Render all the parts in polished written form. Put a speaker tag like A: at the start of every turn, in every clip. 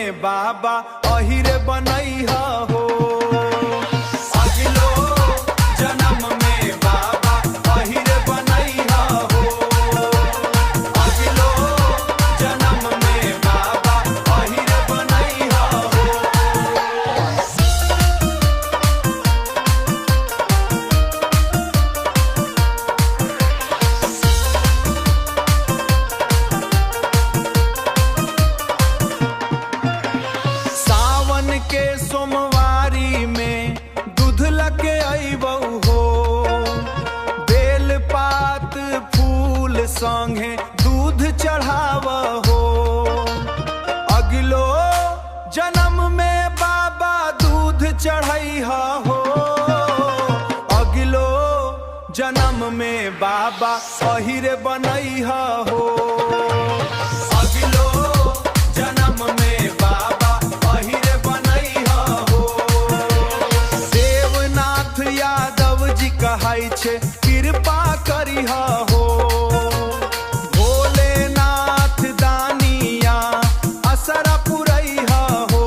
A: में बाबा अहिरे बनैहा हो। अगलो जन्म में बाबा अहिरे बनैहा हो। अगलो जन्म में बाबा अहिरे बनैहा हो। के सोमवारी में दूध लके अइबऊ हो। बेल पात फूल संगे दूध चढ़ाव हो। अगलो जन्म में बाबा दूध चढ़ैहा हो। अगलो जन्म में बाबा अहिरे बनैहा हो। अगलो जन्म में बाबा कहै छे कृपा करिहा हो। भोलेनाथ दानिया असरा पुरैहा हो।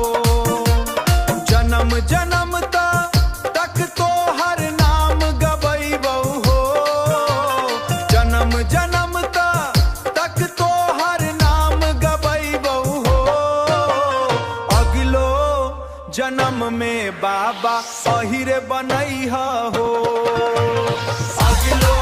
A: जन्म जन्म तक तो हर नाम गबैबऊ हो। जन्म जन्म तक तो हर नाम गबैबऊ हो। अगलो जन्म में बाबा अहिरे बनैहा हो। अगलो